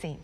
Sim.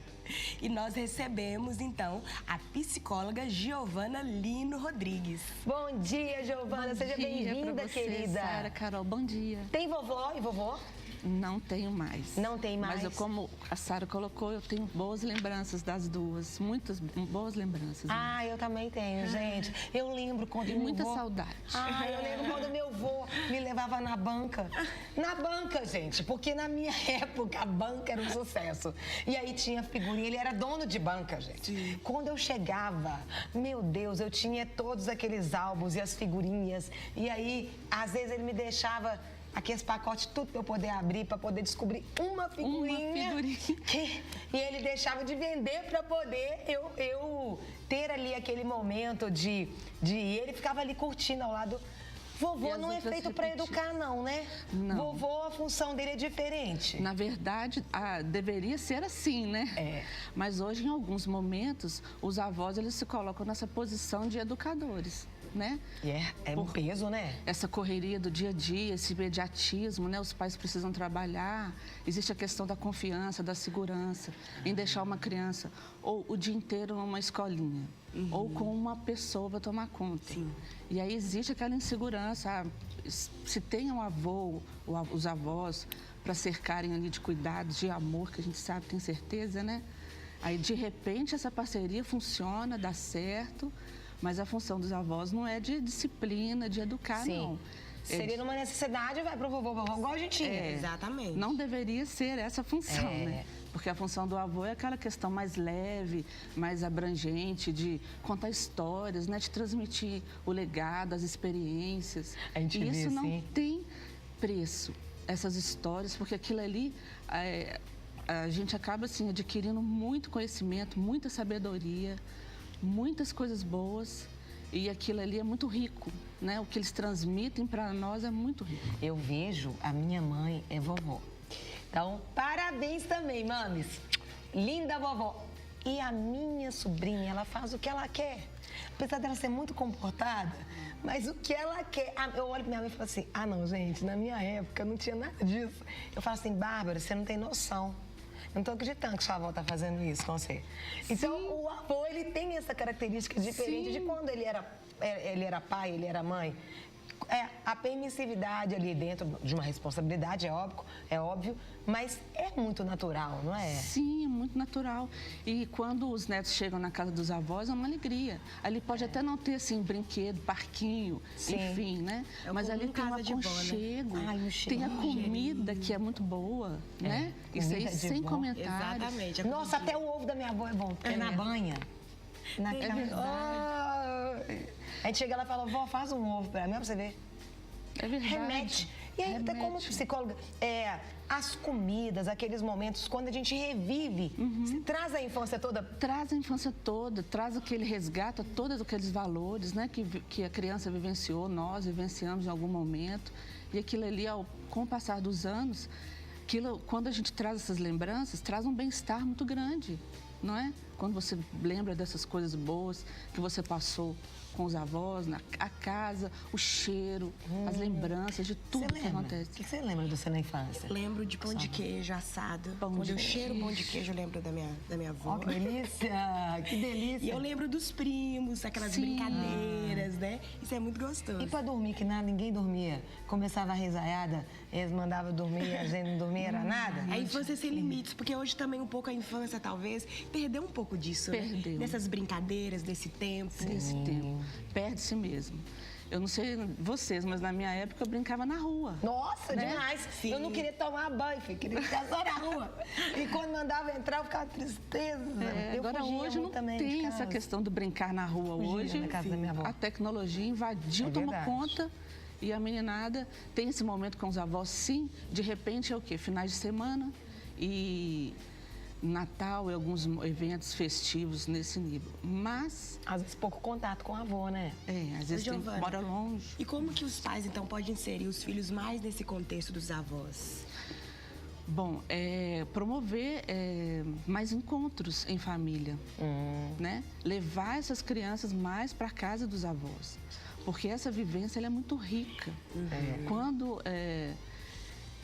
E nós recebemos, então, a psicóloga Giovana Lino Rodrigues. Bom dia, Giovana. Seja bem-vinda, querida. Sara, Carol, bom dia. Tem vovó e vovô? Não tenho mais. Não tem mais? Mas como a Sara colocou, eu tenho boas lembranças das duas. Muitas boas lembranças. Ah, eu também tenho, gente. Eu lembro quando E meu muita vô... saudade. Ah, eu lembro quando meu vô me levava na banca. Na banca, gente, porque na minha época a banca era um sucesso. E aí tinha figurinha, ele era dono de banca, gente. Sim. Quando eu chegava, meu Deus, eu tinha todos aqueles álbuns e as figurinhas. E aí, às vezes ele me deixava aqueles pacotes, tudo pra eu poder abrir, pra poder descobrir uma figurinha. E ele deixava de vender pra poder eu ter ali aquele momento de... Ele ficava ali curtindo ao lado. Vovô não é feito pra educar, não, né? Não. Vovô, a função dele é diferente. Na verdade, deveria ser assim, né? É. Mas hoje, em alguns momentos, os avós, eles se colocam nessa posição de educadores, né? E é um peso, né? Essa correria do dia a dia, esse imediatismo, né? Os pais precisam trabalhar. Existe a questão da confiança, da segurança, em deixar uma criança ou o dia inteiro numa escolinha, ou com uma pessoa para tomar conta. Sim. E aí existe aquela insegurança. Se tem um avô, os avós, para cercarem ali de cuidados, de amor, que a gente sabe, tem certeza, né? Aí, de repente, essa parceria funciona, dá certo. Mas a função dos avós não é de disciplina, de educar, Sim. não. Seria numa necessidade, vai pro vovô, igual a gente tinha. Exatamente. Não deveria ser essa função, né? Porque a função do avô é aquela questão mais leve, mais abrangente, de contar histórias, né? De transmitir o legado, as experiências. A gente e vê, isso não sim. tem preço, essas histórias, porque aquilo ali... a gente acaba, assim, adquirindo muito conhecimento, muita sabedoria, muitas coisas boas, e aquilo ali é muito rico, né? O que eles transmitem para nós é muito rico. Eu vejo, a minha mãe é vovó. Então, parabéns também, mames. Linda vovó. E a minha sobrinha, ela faz o que ela quer. Apesar dela ser muito comportada, mas o que ela quer... Eu olho pra minha mãe e falo assim, não, gente, na minha época não tinha nada disso. Eu falo assim, Bárbara, você não tem noção. Eu não tô acreditando que sua avó tá fazendo isso com você. Então, sim, o avô, ele tem essa característica diferente, sim, de quando ele era pai, ele era mãe. A permissividade ali dentro de uma responsabilidade, é óbvio, mas é muito natural, não é? Sim, é muito natural. E quando os netos chegam na casa dos avós, é uma alegria. Ali pode até não ter, assim, brinquedo, parquinho, sim, enfim, né? Mas ali tem um aconchego, tem a comida que é muito boa, né? Isso aí sem comentários. Exatamente. Nossa, até o ovo da minha avó é bom, porque é na banha. É verdade. A gente chega lá e fala, vó, faz um ovo pra mim, pra você ver. É verdade. Remete. E aí, até como psicóloga, as comidas, aqueles momentos, quando a gente revive, você traz a infância toda? Traz a infância toda, traz aquele resgata todos aqueles valores, né, que a criança vivenciou, nós vivenciamos em algum momento. E aquilo ali, com o passar dos anos, quando a gente traz essas lembranças, traz um bem-estar muito grande, não é? Quando você lembra dessas coisas boas que você passou com os avós, a casa, o cheiro, as lembranças de tudo que acontece. O que você lembra de você na infância? Eu lembro de pão de queijo assado. Quando eu cheiro pão de queijo, eu lembro da minha avó. Oh, que delícia! Que delícia! E eu lembro dos primos, aquelas brincadeiras, né? Isso é muito gostoso. E pra dormir, que ninguém dormia? Começava a risaiada, eles mandavam dormir, a gente não dormia, era nada? A infância sem limites, porque hoje também um pouco a infância, talvez, perdeu um pouco disso, Perdeu. Né? Dessas brincadeiras, desse tempo. Desse tempo. Perde-se mesmo. Eu não sei vocês, mas na minha época eu brincava na rua. Nossa, né? Demais. Sim. Eu não queria tomar banho, filho, queria ficar só na rua. E quando mandava entrar, eu ficava tristeza. Agora hoje não tem essa questão do brincar na rua. Hoje na casa da minha avó. A tecnologia invadiu, tomou conta. E a meninada tem esse momento com os avós, sim. De repente é o quê? Finais de semana e Natal e alguns eventos festivos nesse nível. Mas... às vezes pouco contato com a avó, né? Às vezes mora longe. E como que os pais, então, podem inserir os filhos mais nesse contexto dos avós? Bom, promover mais encontros em família, né? Levar essas crianças mais para a casa dos avós. Porque essa vivência ela é muito rica. Quando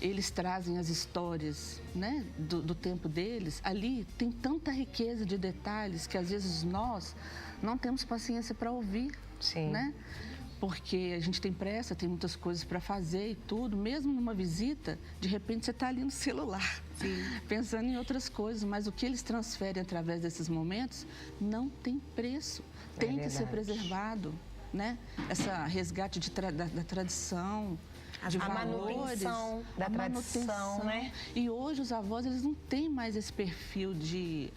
eles trazem as histórias, né, do tempo deles, ali tem tanta riqueza de detalhes que às vezes nós não temos paciência para ouvir, Sim. né? Porque a gente tem pressa, tem muitas coisas para fazer e tudo. Mesmo numa visita, de repente você está ali no celular, pensando em outras coisas. Mas o que eles transferem através desses momentos não tem preço. Tem que ser preservado, né? Essa resgate da tradição, de valores, manutenção da tradição, né? E hoje os avós, eles não têm mais esse perfil de...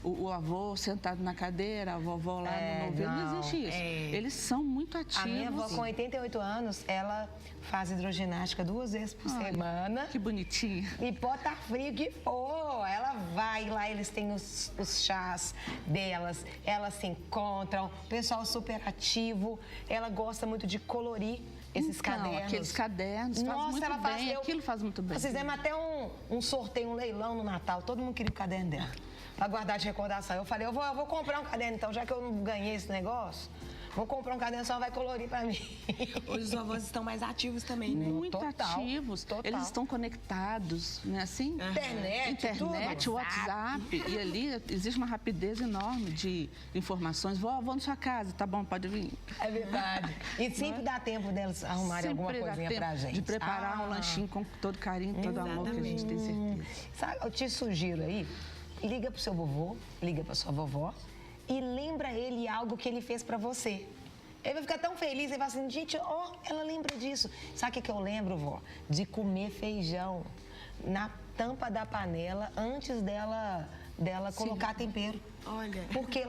O avô sentado na cadeira, a vovó lá no novelo, não existe isso. Eles são muito ativos. A minha avó, com 88 anos, ela faz hidroginástica 2 vezes por semana. Que bonitinha. E pode estar frio que for. Ela vai lá, eles têm os chás delas, elas se encontram, pessoal super ativo. Ela gosta muito de colorir esses cadernos. Aqueles cadernos, faz muito bem, aquilo faz muito bem. Nós fizemos até um sorteio, um leilão no Natal, todo mundo queria o caderno dela, para guardar de recordação. Eu falei, eu vou comprar um caderno então, já que eu não ganhei esse negócio, vou comprar um caderno, só vai colorir para mim. Hoje os avós estão mais ativos também, né? Muito ativos. Eles estão conectados, né? Assim? Internet, WhatsApp. E ali existe uma rapidez enorme de informações. Vou na sua casa, tá bom, pode vir. É verdade. E sempre dá tempo delas arrumarem alguma coisinha pra gente. De preparar um lanchinho com todo carinho, todo amor, que a gente tem certeza. Sabe, eu te sugiro aí, liga pro seu vovô, liga pra sua vovó e lembra ele algo que ele fez pra você. Ele vai ficar tão feliz, ele vai assim, gente, ela lembra disso. Sabe o que eu lembro, vó? De comer feijão na tampa da panela antes dela colocar tempero. Olha. Porque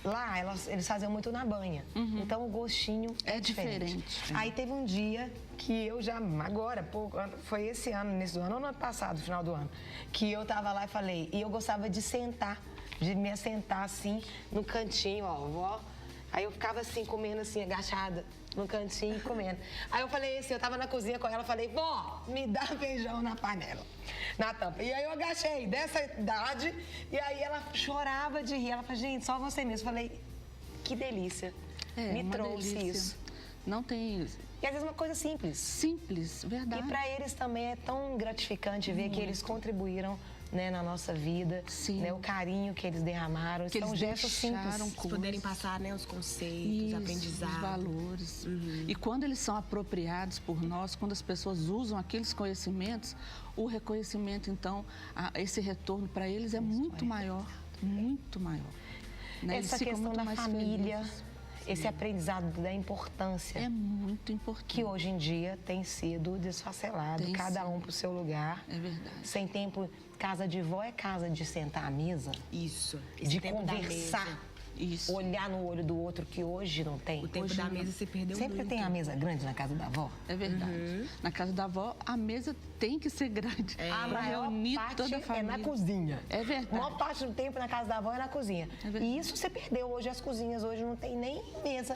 lá eles faziam muito na banha. Então o gostinho é diferente. Aí teve um dia que eu já, agora, foi esse ano, nesse ano, ou no ano passado, no final do ano, que eu tava lá e falei, e eu gostava de me assentar assim, no cantinho, vó. Aí eu ficava assim, comendo assim, agachada, no cantinho, comendo. Aí eu falei assim, eu tava na cozinha com ela, falei, vó, me dá feijão na panela, na tampa. E aí eu agachei, dessa idade, e aí ela chorava de rir. Ela falou, gente, só você mesmo. Eu falei, que delícia, me trouxe delícia. Isso. Não tem... E às vezes uma coisa simples. Simples, verdade. E para eles também é tão gratificante ver que eles contribuíram, né, na nossa vida, né, o carinho que eles derramaram, que são gestos simples. Poderem passar, né, os conceitos, os aprendizados. Os valores. E quando eles são apropriados por nós, quando as pessoas usam aqueles conhecimentos, o reconhecimento, então, esse retorno para eles é muito maior, muito maior. Né? Essa questão da família... Felizes. Esse aprendizado da importância. É muito importante. Que hoje em dia tem sido desfacelado, cada um pro seu lugar. É verdade. Sem tempo, casa de vó é casa de sentar à mesa. Isso. De conversar. Isso. Olhar no olho do outro, que hoje não tem. O tempo hoje da mesa se perdeu muito. Sempre tem a mesa grande na casa da avó. É verdade. Na casa da avó, a mesa tem que ser grande. A maior parte toda a família. É na cozinha. É verdade. A maior parte do tempo na casa da avó é na cozinha. E isso você perdeu. Hoje as cozinhas, hoje não tem nem mesa.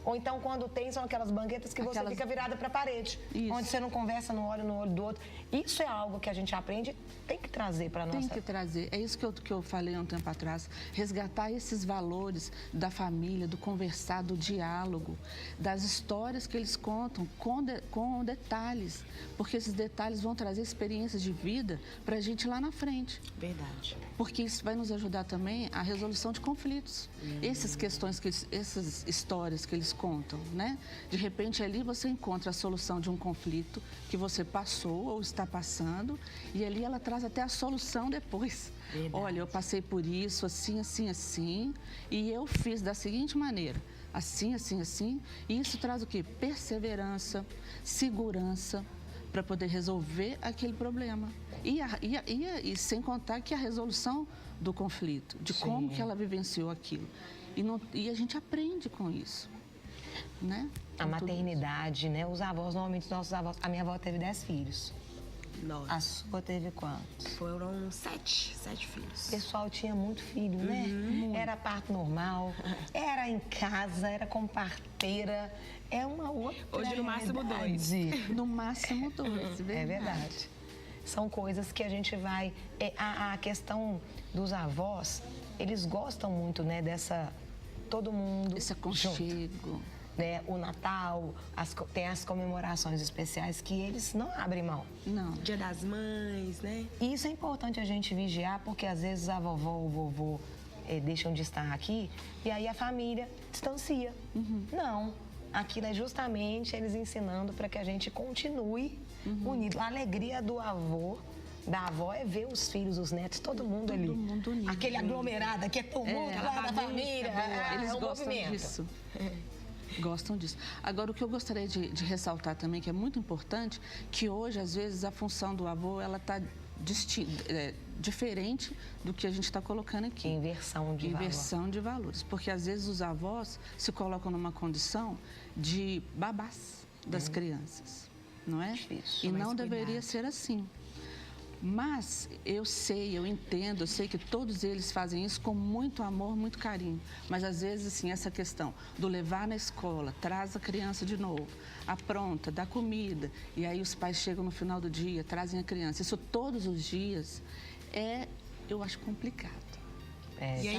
Ou então, quando tem, são aquelas banquetas que você fica virada para a parede. Isso. Onde você não conversa, não olha no olho do outro. Isso é algo que a gente aprende, tem que trazer para a nossa... Tem que trazer. É isso que eu falei há um tempo atrás. Resgatar esses valores da família, do conversar, do diálogo, das histórias que eles contam com detalhes. Porque esses detalhes vão trazer experiências de vida para a gente lá na frente. Verdade. Porque isso vai nos ajudar também a resolução de conflitos. Essas questões, essas histórias que eles contam, né? De repente ali você encontra a solução de um conflito que você passou ou está passando e ali ela traz até a solução depois. Verdade. Olha, eu passei por isso, assim, assim, assim, e eu fiz da seguinte maneira, assim, assim, assim, e isso traz o quê? Perseverança, segurança para poder resolver aquele problema. E sem contar que a resolução do conflito, de como que ela vivenciou aquilo. E a gente aprende com isso. Né? A maternidade, né? Os avós, normalmente os nossos avós... A minha avó teve 10 filhos. Nossa. A sua teve quantos? Foram 7 filhos. O pessoal tinha muito filho, né? Era parto normal, era em casa, era com parteira. É uma outra Hoje no máximo 2. No máximo 2, verdade. É verdade. São coisas que a gente vai... A questão dos avós, eles gostam muito, né? Dessa... Todo mundo esse aconchego. Junto. né? O Natal, tem as comemorações especiais que eles não abrem mão. Não. Dia das Mães, né? E isso é importante a gente vigiar, porque às vezes a vovó ou o vovô deixam de estar aqui e aí a família distancia. Não, aquilo é justamente eles ensinando para que a gente continue unido. A alegria do avô, da avó é ver os filhos, os netos, todo mundo ali. Todo mundo unido. Aquele aglomerado, que é tumulto lá da família. Eles gostam disso. Gostam disso. Agora, o que eu gostaria de ressaltar também, que é muito importante, que hoje, às vezes, a função do avô, ela está diferente do que a gente está colocando aqui. Inversão de valores. Porque, às vezes, os avós se colocam numa condição de babás das crianças, não é? Isso, e não deveria ser assim. Mas eu entendo, eu sei que todos eles fazem isso com muito amor, muito carinho. Mas às vezes, assim, essa questão do levar na escola, traz a criança de novo, apronta, dá comida, e aí os pais chegam no final do dia, trazem a criança. Isso todos os dias eu acho complicado. E aí,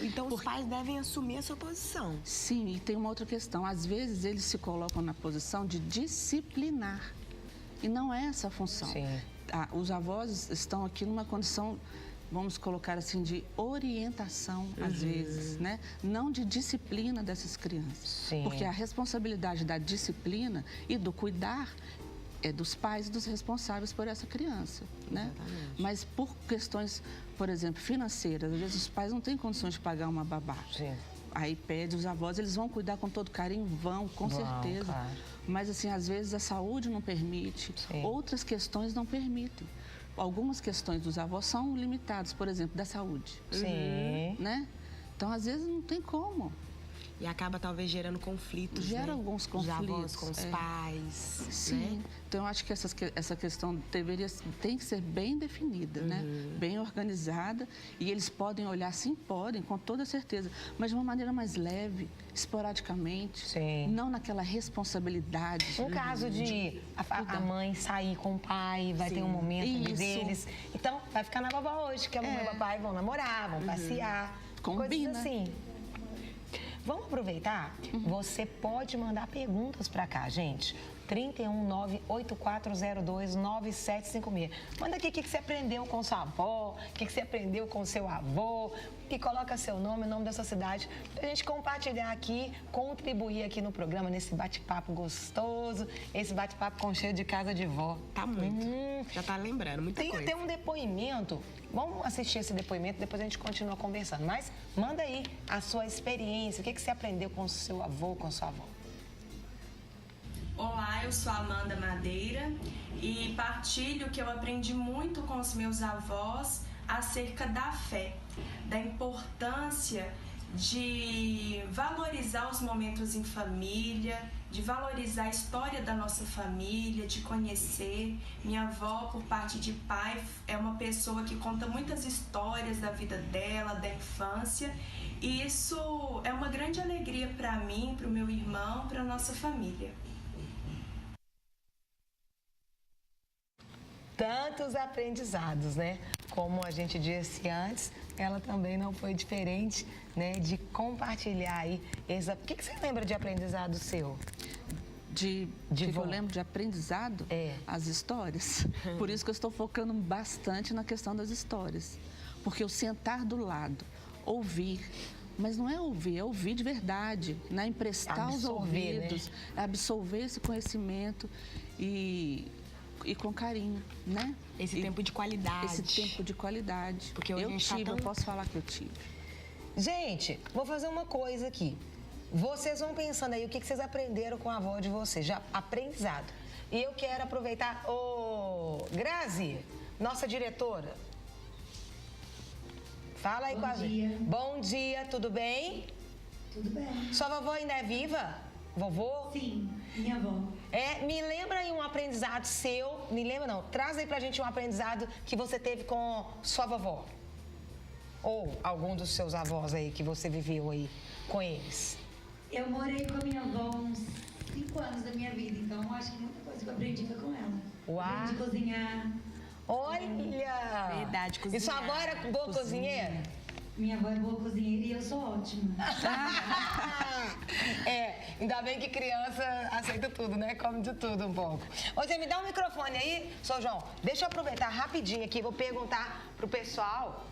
então os pais devem assumir essa posição. Sim, e tem uma outra questão. Às vezes eles se colocam na posição de disciplinar. E não é essa a função. Sim. Os avós estão aqui numa condição, vamos colocar assim, de orientação, às vezes, né? Não de disciplina dessas crianças. Sim. Porque a responsabilidade da disciplina e do cuidar é dos pais e dos responsáveis por essa criança, né? Exatamente. Mas por questões, por exemplo, financeiras, às vezes os pais não têm condições de pagar uma babá. Sim. Aí pede os avós, eles vão cuidar com todo carinho, com certeza. Claro. Mas, assim, às vezes a saúde não permite, outras questões não permitem. Algumas questões dos avós são limitadas, por exemplo, da saúde. Sim. Né? Então, às vezes, não tem como. E acaba, talvez, gerando conflitos, Gera alguns conflitos. Os avós com os pais. Sim. Né? Então, eu acho que essa questão tem que ser bem definida, né? Bem organizada. E eles podem olhar, sim, podem, com toda certeza. Mas de uma maneira mais leve, esporadicamente. Sim. Não naquela responsabilidade. Um caso de a mãe sair com o pai, vai ter um momento deles. Então, vai ficar na vovó hoje, que a mamãe e o papai vão namorar, vão passear. Combina. Coisas assim. Vamos aproveitar? Você pode mandar perguntas para cá, gente. 319-8402-9756. Manda aqui o que você aprendeu com sua avó, o que você aprendeu com seu avô, que coloca seu nome, o nome da sua cidade, pra gente compartilhar aqui, contribuir aqui no programa, nesse bate-papo gostoso, esse bate-papo com cheiro de casa de vó. Tá muito. Já tá lembrando, muita coisa. Tem um depoimento, vamos assistir esse depoimento, depois a gente continua conversando. Mas manda aí a sua experiência, o que você aprendeu com o seu avô, com a sua avó. Olá, eu sou Amanda Madeira e partilho que eu aprendi muito com os meus avós acerca da fé, da importância de valorizar os momentos em família, de valorizar a história da nossa família, de conhecer. Minha avó, por parte de pai, é uma pessoa que conta muitas histórias da vida dela, da infância, e isso é uma grande alegria para mim, para o meu irmão, para a nossa família. Tantos aprendizados, né? Como a gente disse antes, ela também não foi diferente, né? De compartilhar aí. O que você lembra de aprendizado seu? Que eu lembro de aprendizado? As histórias. Por isso que eu estou focando bastante na questão das histórias. Porque o sentar do lado, ouvir, mas não é ouvir de verdade, né? Emprestar os ouvidos, né? Absorver esse conhecimento e com carinho, né? Esse tempo de qualidade. Esse tempo de qualidade. Porque hoje eu posso falar que eu tive. Gente, vou fazer uma coisa aqui. Vocês vão pensando aí o que vocês aprenderam com a avó de vocês, já aprendizado. E eu quero aproveitar, Grazi, nossa diretora. Fala aí com a gente. Bom dia, tudo bem? Tudo bem. Sua vovó ainda é viva? Vovô? Sim, minha avó. Me lembra aí um aprendizado seu, me lembra não, traz aí pra gente um aprendizado que você teve com sua vovó. Ou algum dos seus avós aí que você viveu aí com eles. Eu morei com a minha avó uns 5 anos da minha vida, então acho que muita coisa que eu aprendi foi com ela. Uau! Aprendi a cozinhar. Olha! Verdade, cozinhar. E sua avó era boa cozinheira? Minha avó é boa cozinheira e eu sou ótima. Ainda bem que criança aceita tudo, né? Come de tudo um pouco. Ô, Zé, me dá um microfone aí, Sr. João. Deixa eu aproveitar rapidinho aqui, vou perguntar pro pessoal.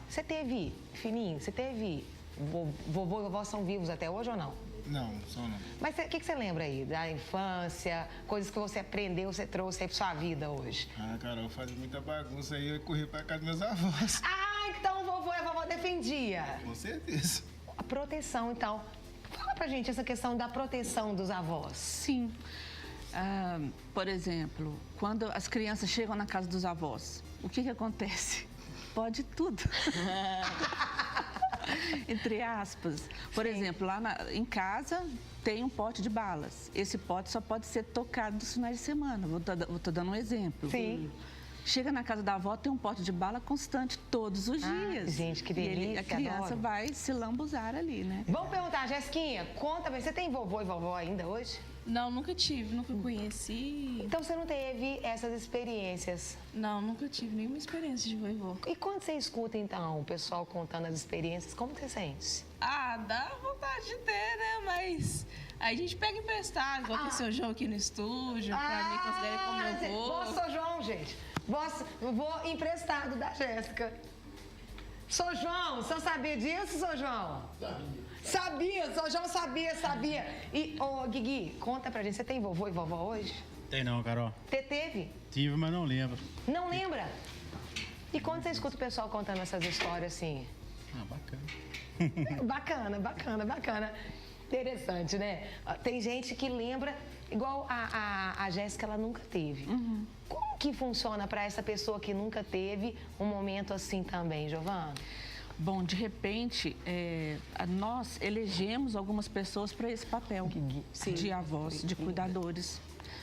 Você teve, Fininho, você teve vovô e vovó são vivos até hoje ou não? Não, só não. Mas o que você lembra aí da infância, coisas que você aprendeu, você trouxe aí pra sua vida hoje? Ah, Carol, eu fazia muita bagunça aí, eu corri pra casa dos meus avós. Ah, então o vovô e a vovó defendia. Com certeza. A proteção, então. Fala pra gente essa questão da proteção dos avós. Sim. Por exemplo, quando as crianças chegam na casa dos avós, o que acontece? Pode tudo. Entre aspas. Por exemplo, lá em casa tem um pote de balas. Esse pote só pode ser tocado nos finais de semana. Tô dando um exemplo. Sim. Chega na casa da avó, tem um pote de bala constante todos os dias. Gente, que delícia, a criança adoro. vai se lambuzar ali, né? Vamos perguntar, Jéssiquinha, conta, você tem vovô e vovó ainda hoje? Não, nunca tive, nunca conheci. Então você não teve essas experiências. Não, nunca tive nenhuma experiência de vovô. E quando você escuta, então, o pessoal contando as experiências, como você sente? Ah, dá vontade de ter, né? Mas aí a gente pega emprestado, igual que o seu João aqui no estúdio, pra mim considera como meu avô. Vó Sr. João, gente. Vou emprestado da Jéssica. Sr. João, o senhor sabia disso, Sr. João? Sabia, Sr. João sabia. E, Guigui, conta pra gente, você tem vovô e vovó hoje? Tem não, Carol. Você teve? Tive, mas não lembro. Não lembra? E quando você escuta o pessoal contando essas histórias assim? Bacana. Bacana. Interessante, né? Tem gente que lembra, igual a Jéssica, ela nunca teve. Uhum. Como que funciona para essa pessoa que nunca teve um momento assim também, Giovana? Bom, de repente, nós elegemos algumas pessoas para esse papel de avós, de cuidadores.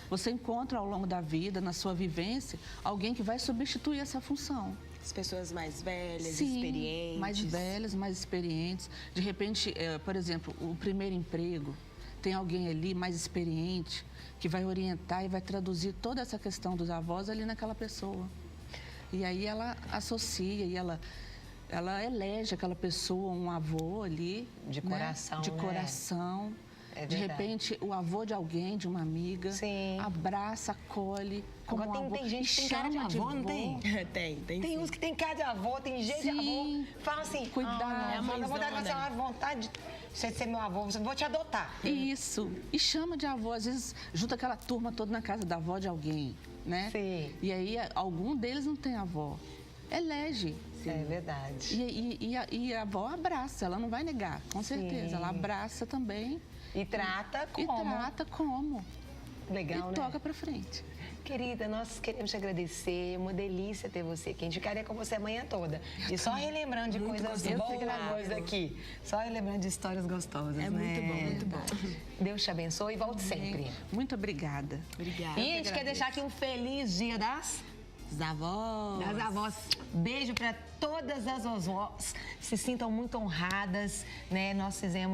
Você encontra ao longo da vida, na sua vivência, alguém que vai substituir essa função. As pessoas mais velhas, Sim, experientes. mais velhas, mais experientes. De repente, por exemplo, o primeiro emprego, tem alguém ali mais experiente que vai orientar e vai traduzir toda essa questão dos avós ali naquela pessoa. E aí ela associa e ela elege aquela pessoa, um avô ali. De coração, De né? coração. É de verdade. repente, o avô de alguém, de uma amiga, Sim. abraça, acolhe como Agora um avô. tem gente e que tem cara de chama avô, não vô. tem? Tem Tem uns que tem cara de avô, tem jeito de Sim. avô. Fala assim, Cuidar. é a mãe vontade de você ser meu avô, vou te adotar. Isso. E chama de avô. Às vezes, junta aquela turma toda na casa da avó de alguém, né? Sim. E aí, algum deles não tem avó. Elege. É verdade. E a avó abraça, ela não vai negar, com certeza. Ela abraça também. E trata como? E trata como. Legal, E né? toca pra frente. Querida, nós queremos te agradecer. Uma delícia ter você aqui. A gente ficaria com você a manhã toda. E só relembrando de coisas boas aqui. Só relembrando de histórias gostosas, né? Muito bom. Deus te abençoe e volte sempre. Muito obrigada. Obrigada. E a gente quer deixar aqui um feliz dia das avós. Beijo para todas as avós. Se sintam muito honradas, né? Nós fizemos